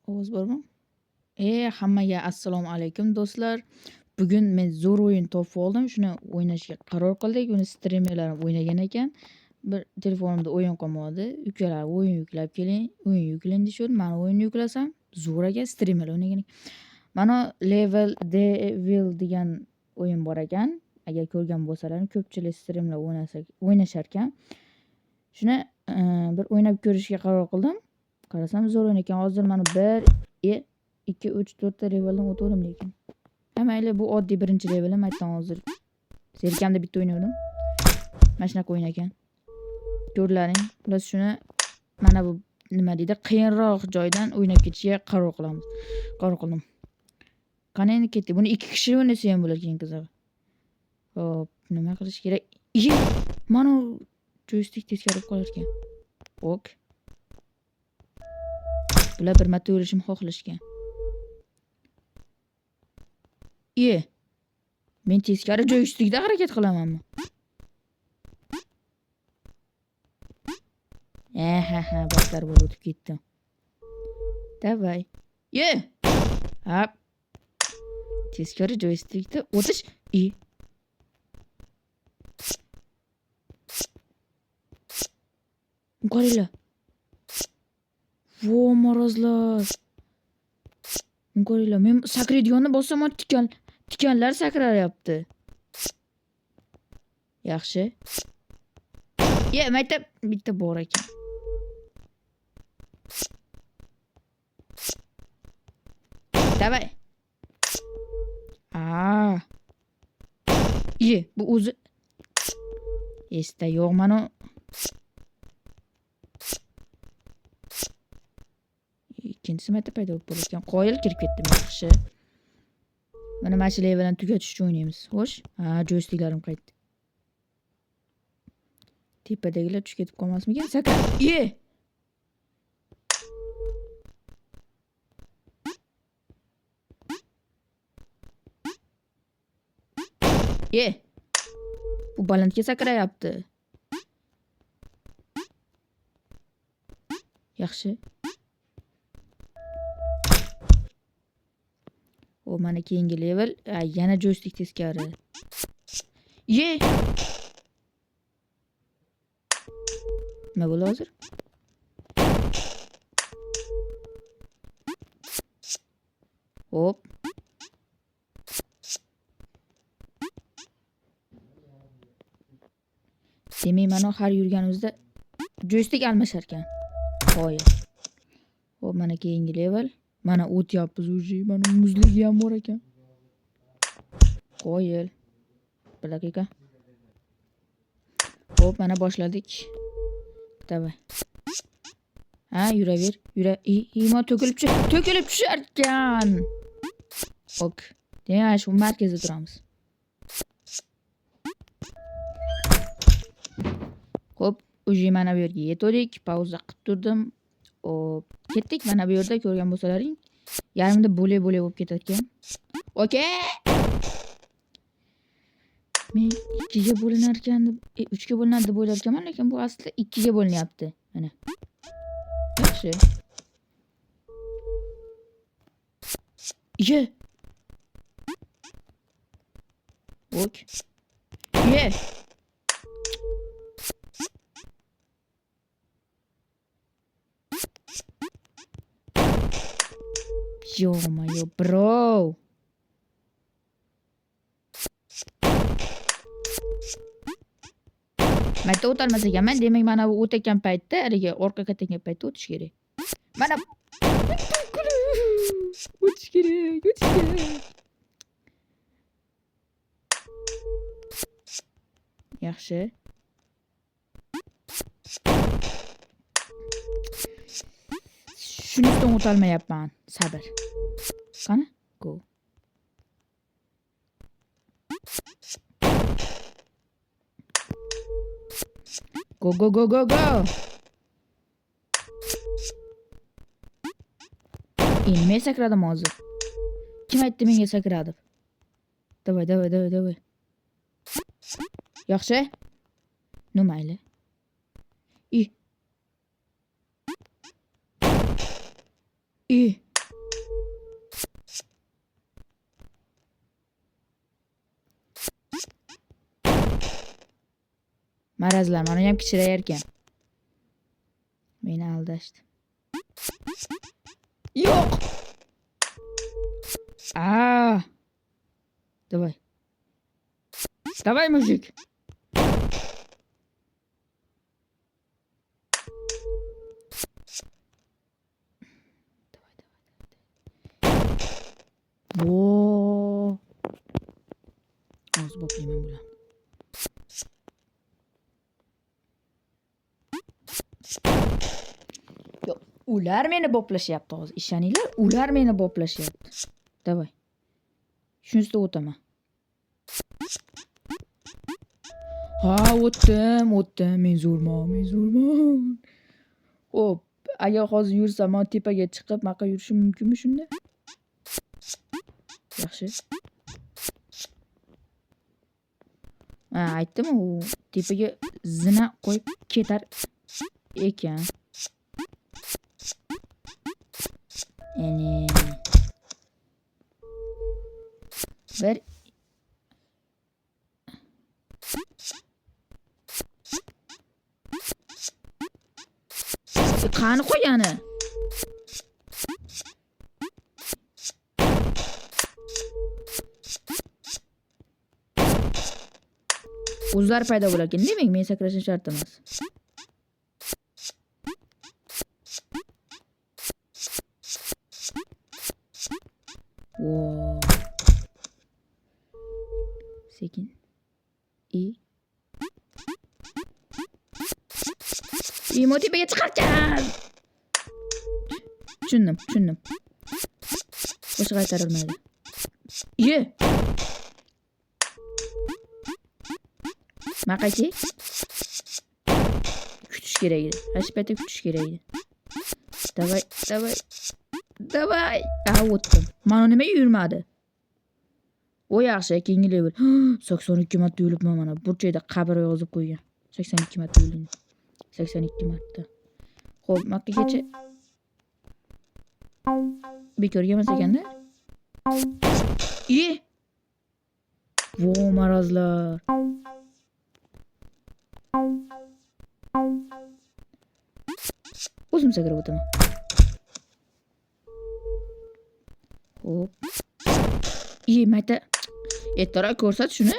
Ovoz bormi? Hammaga assalomu alaykum do'stlar. Bugun men zo'r o'yin topib oldim. Shuni o'ynashga qaror qildik. Uni streamerlarim o'ynagan ekan. Bir telefonimda o'yin qolmadi. Ukalar o'yin yuklab keling, o'yin yuklang deyishdi. Men o'yin yuklasam, zo'r ekan, streamer o'ynagan ekan. Mana Level Devil degan o'yin bor ekan. Agar ko'rgan bo'lsalaring, ko'pchilik streamerlar o'ynashar ekan. Shuni bir o'ynab ko'rishga qaror qildim. Qarasam zo'r o'yin ekan. Hozir mana 1 2 3 4 ta leveldan o'tdim lekin. Mayli, bu oddiy birinchi levelim aytdim hozir. Serkamda bitta o'ynadim. Mana shunaqa o'yin ekan. Ko'rlaring, biz shuni mana bu nima deydi, qiyinroq joydan o'ynab ketishga qaror qildim. Qani endi ketdik. Buni 2 kishi o'ynasa ham bo'lar ekan qizig'i. Xo'p, nima qilish kerak? Mana joystick teskari qolar ekan. Ok. Bular bir marta o'lishimni xohlashgan. Men teskari joystickda harakat qilamanmi? Boshlar bo'lib o'tib ketdim. Davay. Hop. Teskari joystickda o'tish. Qaranglar. Vo, morozlar. Qaranglar, men sakraydiganda bossam tikanlar sakrayapti. Yaxshi. Maktab bitta bor ekan. Davay. Bu o'zi esda yo'q mana. Ikkinchisi marta paydo bo'lib ekan. Qoyil kirib ketdim yaxshi. Mana shu levelni tugatish uchun o'ynaymiz. Xo'sh? Joysticklarim qaytdi. Tepadagilar tushib ketib qolmasmikan? Sakra. Bu balandga sakrayapti. Yaxshi. O mana keyingi level, yana joystick teskari. Nima bo'ldi hozir? Hop. Demak, mana har yurganimizda joystick almashar ekan. Qo'y. Hop, mana keyingi level. Mana o'tyapmiz o'zi. Mana muzligi ham bor ekan. Qo'yil. Bir daqiqa. Hop, mana boshladik. Davay. Yuraver. Ima to'kilib tushar ekan. Ok. Demak, shu markazda turamiz. Hop, o'zi mana bu yerga yetdik. Pauza qilib turdim. Ketdik. Mana bu yerda ko'rgan bo'lsalaring, yarimda bo'lib bo'lib ketar ekan. Okay. Men 2 ga bo'linar ekan, 3 ga bo'linadi deb o'ylar ekanman, lekin bu aslida 2 ga bo'linyapti. Mana. Yaxshi. Ok. Yo-mayo, bro. Mayda o'tolmas ekanman. Demak, mana bu o'tayotgan paytda, haliga orqaga ketgan paytda o'tish kerak. Mana o'tish kerak. Yaxshi. Shunisidan o'tolmayapman. Sabr. Qani? Go. Go. Men sakradim hozir. Kim aytdi menga sakradim? Davay. Yaxshi. Mayli. Marazlar mana ham kichrayarkan. Meni aldashdi. Yo'q. Давай. Давай, мужик. Vooo. Hozir boplayman bularni. Yo'q, ular meni boplashyapti hozir. Ishoninglar, ular meni boplashyapti. Davay. Shunisidan o'taman. Ha, o'tdim. Men zo'rman. Xo'p, agar hozir yursam, men tepaga chiqib, maqa yurishim mumkinmi shunda? Yaxshi. Aytdim, u tepaga zina qo'yib ketar ekan. Yani bir qani qo'ygani? O'zlari paydo bo'lar ekan. Demak, men sakrashim shart emas. Wow. Sekin. Motivaga chiqarkan. Tushundim. Boshqa qaytarilmaydi. Maqachi. Kutish kerak edi. Hashpatda kutish kerak edi. Davay. O'tdim. Mana nimaga yurmadi? O yaxshi, keyingi level. 82 marta yuribman mana. Burchakda qabr yozib qo'ygan. 82 marta yurdim. 82 marta. Xo'p, maqagacha bekorga emas ekanda. Vo, marazlar. O'zim sakrab o'taman. Xo'p. Mayta. Ertaroq ko'rsat shuni.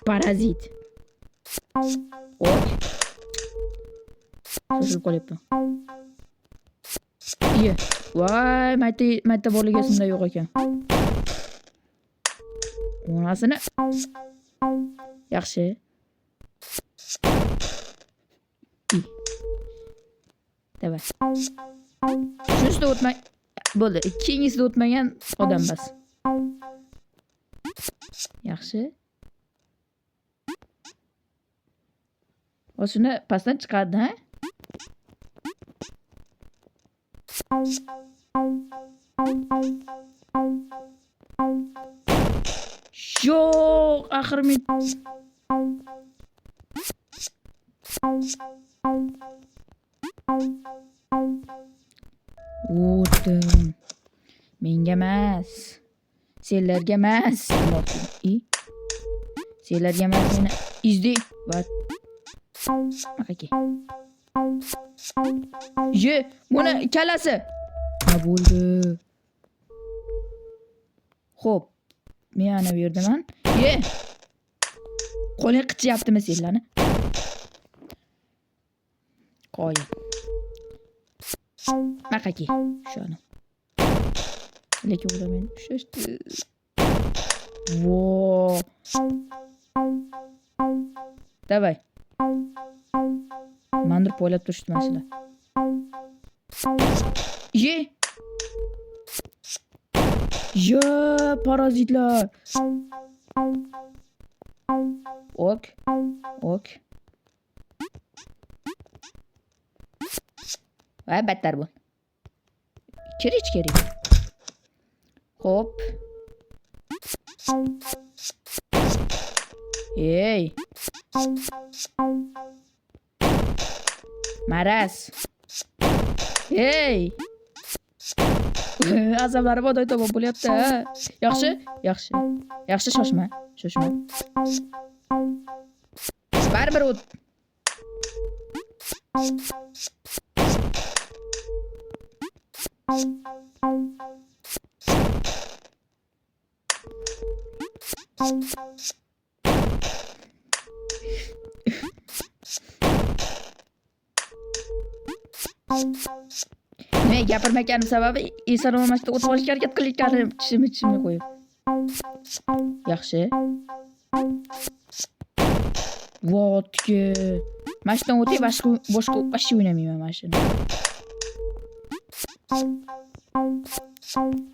Parazit. Shoshilib qolyapman. Voy, mayta borligi esimda yo'q ekan. Onasini. Yaxshi. Davay. Shunisi o'tmay bo'ldi. Ikkinchisi o'tmagan odam bas. Yaxshi. O'shuni pastdan chiqardi, ha? Yo'q, axir men o'tdim. Menga emas. Senlarga emas. Senlarga emas, meni izdi. Va Maqaki. Buni kalasi. Bo'ldi. Xo'p. Men ana bu yerdaman. Qo'ling qichyaptimi senlarni? Qo'y. Maqaki. Shuni. Lekin ular meni ushlashdi. Vo. Davay. Mandir poylab turishdi masala. Parazitlar. Ok. Va battar bu. Kir ichkari. Hop. Maraz. Asablari bodoy tomon bo'lyapti. Yaxshi, yaxshi. Yaxshi, shoshma, shoshma. Baribir o't. Men gapirmaganim sababi eson olmasdan o'tib olishga harakat qilayotganim tishimni qo'yib. Yaxshi. Votki. Mashinadan o'tib boshqa o'ynamayman mashina.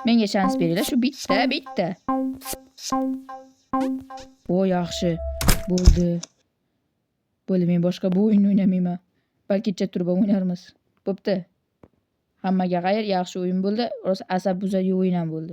Menga shans beringlar, shu bitta. O, yaxshi. Bo'ldi. Men boshqa bu o'yinni o'ynamayman. Balki turib o'ynarmiz. Bo'pti. Hammaga xayr, yaxshi o'yin bo'ldi. Rosa asab buzadigan o'yin ham bo'ldi.